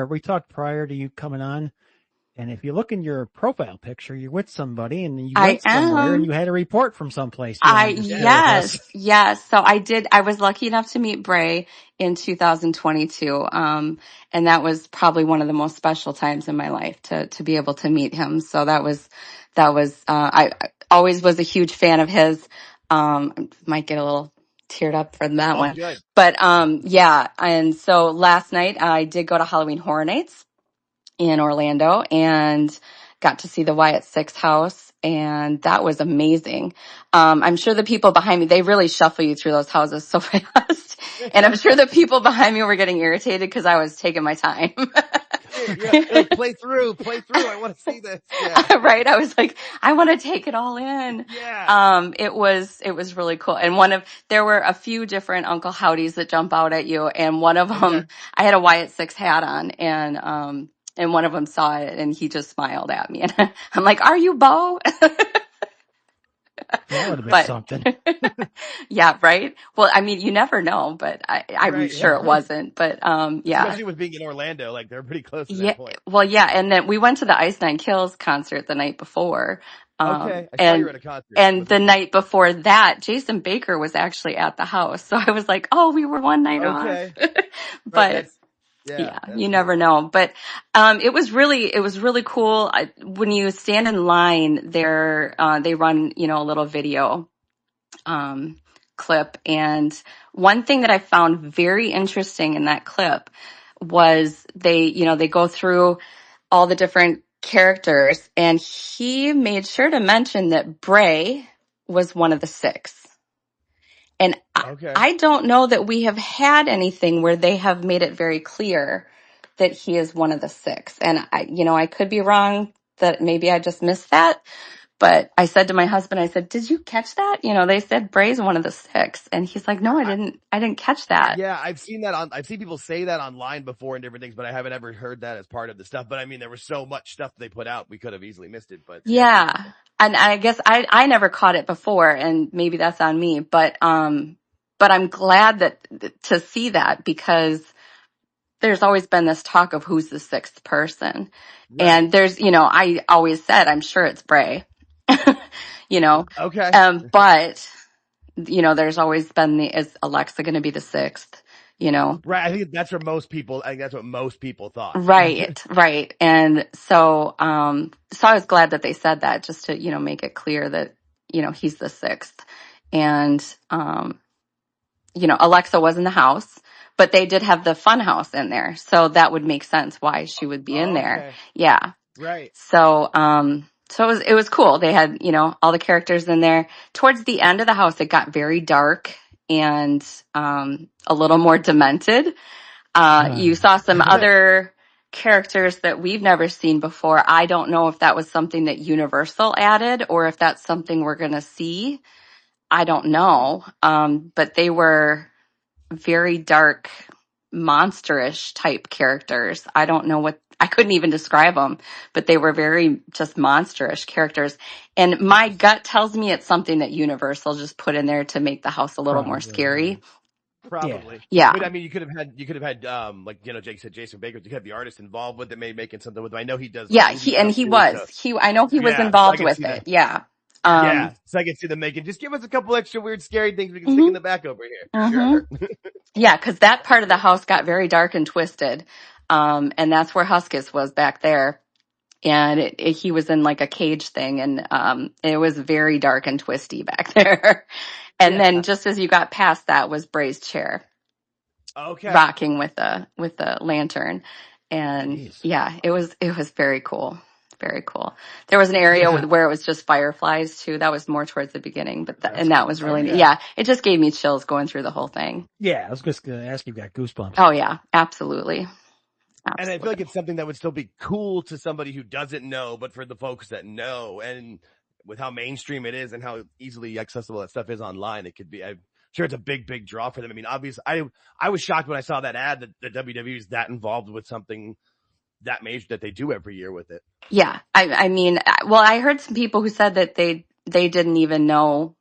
We talked prior to you coming on. And if you look in your profile picture, you're with somebody and you I went somewhere and am. you had a report from someplace you wanted to share with us. Yes. So I was lucky enough to meet Bray in 2022. And that was probably one of the most special times in my life to be able to meet him. So I always was a huge fan of his. Might get a little teared up for that one, Good. but, yeah. And so last night I did go to Halloween Horror Nights in Orlando and got to see the Wyatt 6 house, and that was amazing. I'm sure the people behind me, they really shuffle you through those houses so fast. And I'm sure the people behind me were getting irritated because I was taking my time. Like, play through. I want to see this. Yeah. Right. I was like, I want to take it all in. Yeah. It was really cool. And there were a few different Uncle Howdies that jump out at you. And one of them, I had a Wyatt 6 hat on, and one of them saw it and he just smiled at me. And I'm like, are you Bo? That would have been something. Yeah, right. Well, I mean, you never know, but I'm sure it wasn't. But yeah. Especially with being in Orlando, like they're pretty close to that point. Well, yeah. And then we went to the Ice Nine Kills concert the night before. I saw you were at a concert. And the night before that, Jason Baker was actually at the house. So I was like, oh, we were one night off. But yeah, you never know. But it was really cool. When you stand in line there, they run, a little video clip. And one thing that I found very interesting in that clip was they go through all the different characters, and he made sure to mention that Bray was one of the 6. And I don't know that we have had anything where they have made it very clear that he is one of the 6. And I could be wrong, that maybe I just missed that. But I said to my husband, I said, did you catch that? They said Bray's one of the 6. And he's like, no, I didn't catch that. Yeah, I've seen people say that online before and different things, but I haven't ever heard that as part of the stuff. But I mean, there was so much stuff they put out, we could have easily missed it. But yeah. And I guess I never caught it before, and maybe that's on me, but I'm glad to see that, because there's always been this talk of who's the 6th person. Right. And there's, I always said, I'm sure it's Bray. But there's always been is Alexa going to be the 6th, Right. I think that's what most people thought. Right. And so I was glad that they said that, just to, make it clear that, he's the 6th. And, Alexa was in the house, but they did have the fun house in there. So that would make sense why she would be in there. Yeah. Right. So, it was cool. They had, all the characters in there. Towards the end of the house, it got very dark and, a little more demented. You saw some other characters that we've never seen before. I don't know if that was something that Universal added or if that's something we're going to see. I don't know. But they were very dark, monsterish type characters. I don't know I couldn't even describe them, but they were very just monsterish characters. And my gut tells me it's something that Universal just put in there to make the house a little more scary. Probably. Yeah. But I mean, you could have had, like, Jake said, Jason Baker, you could have the artist involved with it, maybe making something with it. I know he does. Yeah. I know he was involved with it. Yeah. So I can see them making, just give us a couple extra weird, scary things we can stick in the back over here. Sure. Yeah. 'Cause that part of the house got very dark and twisted. And that's where Huskus was back there. And he was in like a cage thing, and it was very dark and twisty back there. And then just as you got past that was Bray's chair. Okay. Rocking with the lantern. And it was very cool. Very cool. There was an area where it was just fireflies too. That was more towards the beginning, but that was really neat. Yeah. It just gave me chills going through the whole thing. Yeah. I was just going to ask you, got goosebumps. Oh yeah, absolutely. And I feel like it's something that would still be cool to somebody who doesn't know, but for the folks that know, and with how mainstream it is and how easily accessible that stuff is online, it could be, I'm sure it's a big, big draw for them. I mean, obviously, I was shocked when I saw that ad that WWE is that involved with something that major that they do every year with it. Yeah. I mean, well, I heard some people who said that they didn't even know,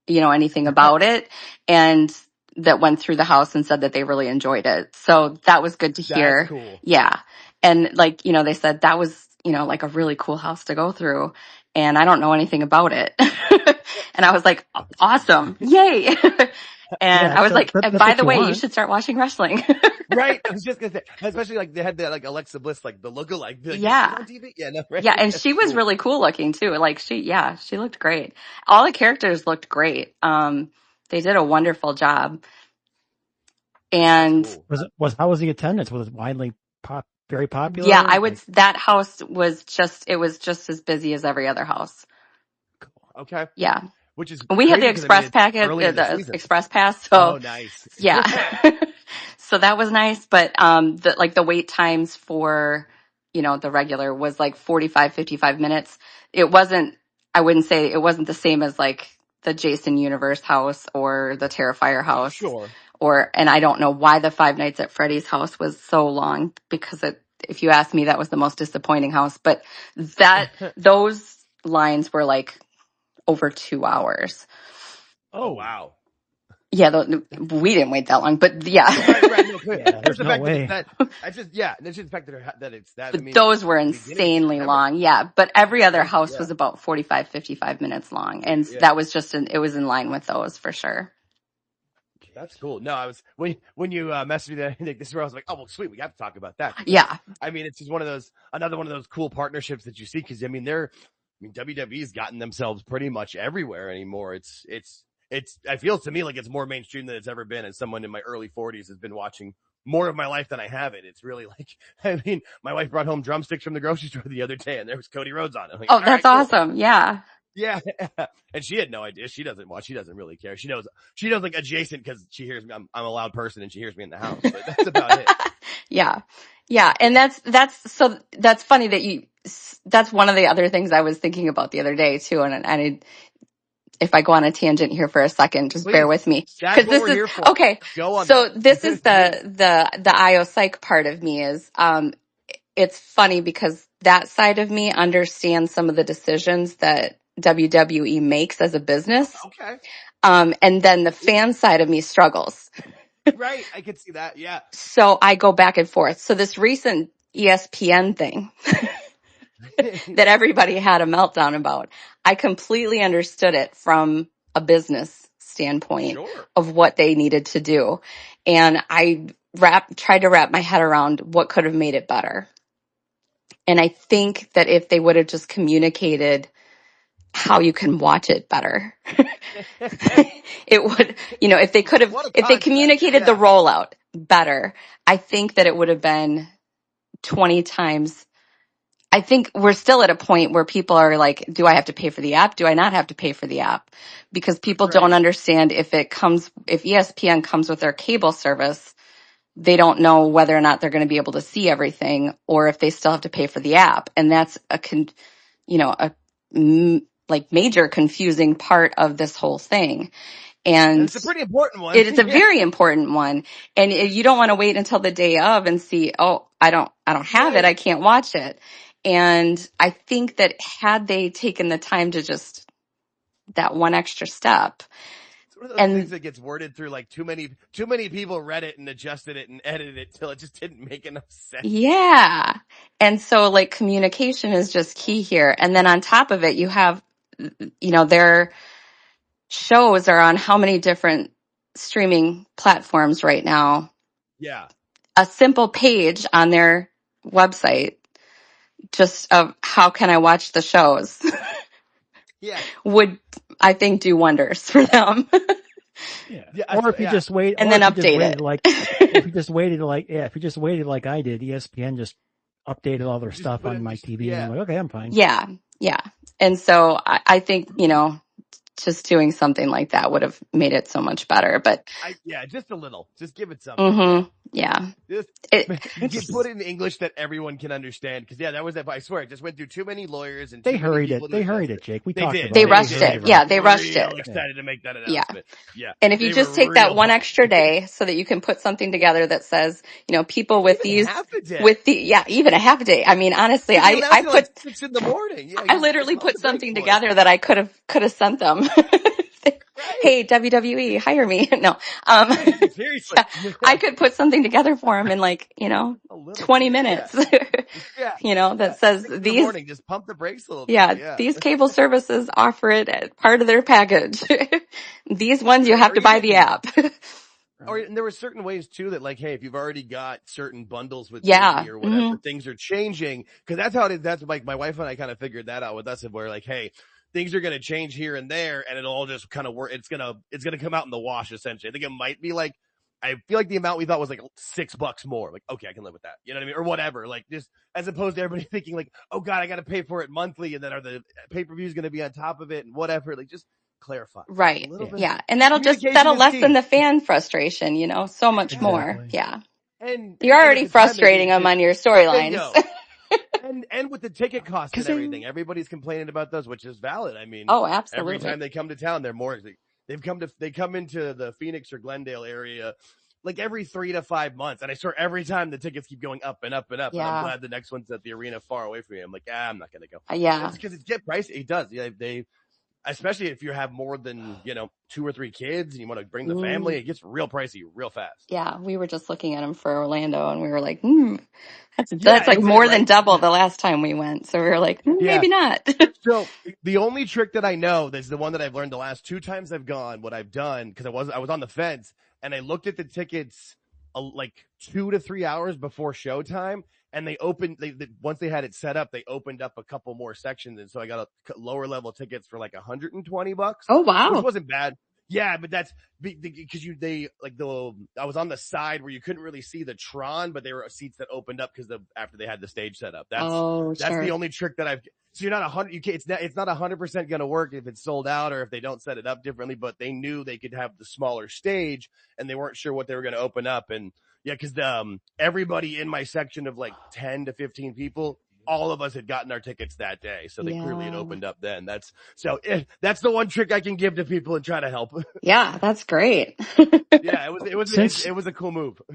anything about it. And that went through the house and said that they really enjoyed it. So that was good to hear. That's cool. Yeah. And like, they said that was, like a really cool house to go through. And I don't know anything about it. And I was like, awesome. Yay. And I was like, and by the way, you should start watching wrestling. Right. I was just gonna say, especially like they had that like Alexa Bliss, like the lookalike. Like, yeah. On TV? Yeah, no, right? Yeah. And she was really cool looking too. Like she looked great. All the characters looked great. They did a wonderful job. And cool. How was the attendance? Was it widely very popular? Yeah, that house was just as busy as every other house. Cool. Okay. Yeah. Which is we had the express packet, the express pass. So oh, nice. Yeah. So that was nice. But, the wait times for, the regular was like 45, 55 minutes. I wouldn't say it wasn't the same as like the Jason Universe house or the Terrifier house. Sure. And I don't know why the Five Nights at Freddy's house was so long, because if you ask me, that was the most disappointing house. But those lines were like over 2 hours. Oh, wow. Yeah, we didn't wait that long, but yeah. Right, no, yeah, there's no way. It's just the fact that it's that. But those were insanely long. Yeah, but every other house was about 45, 55 minutes long. And that was it was in line with those for sure. That's cool. No, I was when you messaged me that this is where I was like, oh well, sweet, we have to talk about that. Yeah. I mean, it's just another one of those cool partnerships that you see, because WWE's gotten themselves pretty much everywhere anymore. It feels to me like it's more mainstream than it's ever been. As someone in my early 40s has been watching more of my life than I haven't. It's really like, my wife brought home drumsticks from the grocery store the other day, and there was Cody Rhodes on it. Like, oh, that's right, awesome. Cool. Yeah. Yeah. And she had no idea. She doesn't watch. She doesn't really care. She knows like adjacent because she hears me. I'm a loud person and she hears me in the house, but that's about it. Yeah. Yeah. And that's funny that that's one of the other things I was thinking about the other day too. And if I go on a tangent here for a second, just bear with me. That's what we're here for. Okay. Go on. So this is the IO psych part of me is, it's funny because that side of me understands some of the decisions that WWE makes as a business. Okay. And then the fan side of me struggles. Right. I could see that. Yeah. So I go back and forth. So this recent ESPN thing that everybody had a meltdown about, I completely understood it from a business standpoint of what they needed to do. And I tried to wrap my head around what could have made it better. And I think that if they would have just communicated how you can watch it better, it would, if they communicated the rollout better, I think that it would have been 20 times. I think we're still at a point where people are like, do I have to pay for the app? Do I not have to pay for the app? Because people don't understand if ESPN comes with their cable service, they don't know whether or not they're going to be able to see everything, or if they still have to pay for the app. And that's major confusing part of this whole thing. And it's a pretty important one. It is a very important one. And you don't want to wait until the day of and see, oh, I don't have it. I can't watch it. And I think that had they taken the time to just that one extra step. It's one of those things that gets worded through like too many people read it and adjusted it and edited it till it just didn't make enough sense. Yeah. And so like communication is just key here. And then on top of it, you have, their shows are on how many different streaming platforms right now. Yeah. A simple page on their website just of how can I watch the shows would, I think, do wonders for them. Or if you just wait and then update it. If you just waited like I did, ESPN just updated all their stuff on my TV. And I'm like, okay, I'm fine. Yeah. Yeah. And so I think, just doing something like that would have made it so much better. But just a little. Just give it something. Mm-hmm. Yeah. Just put it in English that everyone can understand. Because that was that. I swear, it just went through too many lawyers and they hurried it. They hurried it, Jake. We talked about it. They rushed it. Yeah, they rushed it. Excited to make that announcement. Yeah. And if you just take that one extra day so that you can put something together that says, people with even a half a day. I mean, honestly, I put like 6 in the morning. Yeah, I literally put something together that I could have sent them. hey, WWE, hire me. No. Seriously. Yeah, I could put something together for them in like, 20 minutes, that says 6 in the these, morning, just pump the brakes a little bit. Yeah. these cable services offer it as part of their package. These ones you have to buy the app. And there were certain ways too that like, hey, if you've already got certain bundles with Yeah. Disney or whatever, things are changing. Cause that's how it is. That's like my wife and I kind of figured that out with us, and we're like, hey, things are going to change here and there, and it'll all just kind of work. It's going to come out in the wash essentially. I think it might be like, I feel like the amount we thought was like $6 more. Like, okay, I can live with that. You know what I mean? Or whatever. Like just as opposed to everybody thinking like, oh God, I got to pay for it monthly. And then are the pay-per-views going to be on top of it and whatever? Like just clarify. Right. Yeah. And that'll lessen the fan frustration, so much more. Yeah. And you're already frustrating them on your storylines. And with the ticket costs and everything, everybody's complaining about those, which is valid. I mean, oh, absolutely. Every time they come to town, they're more, they come into the Phoenix or Glendale area like every 3 to 5 months. And I swear every time the tickets keep going up and up and up. Yeah. And I'm glad the next one's at the arena far away from me. I'm like, I'm not going to go. Yeah. It's because it gets pricey. It does. Yeah. Especially if you have more than, 2 or 3 kids and you want to bring the family, it gets real pricey real fast. Yeah. We were just looking at them for Orlando and we were like, that's like more than double the last time we went. So we were like, maybe not. So the only trick that I know, that's the one that I've learned the last 2 times I've gone, what I've done, cause I was on the fence and I looked at the tickets like 2 to 3 hours before showtime. And they opened, once they had it set up, they opened up a couple more sections. And so I got lower level tickets for like $120. Oh, wow. Which wasn't bad. Yeah, but that's because I was on the side where you couldn't really see the Tron, but they were seats that opened up because after they had the stage set up. That's the only trick that so you're not 100, it's not 100% going to work if it's sold out or if they don't set it up differently, but they knew they could have the smaller stage and they weren't sure what they were going to open up. And yeah, cause everybody in my section of like 10 to 15 people, all of us had gotten our tickets that day. So they clearly had opened up then. That's the one trick I can give to people and try to help. Yeah, that's great. Yeah, it was a cool move.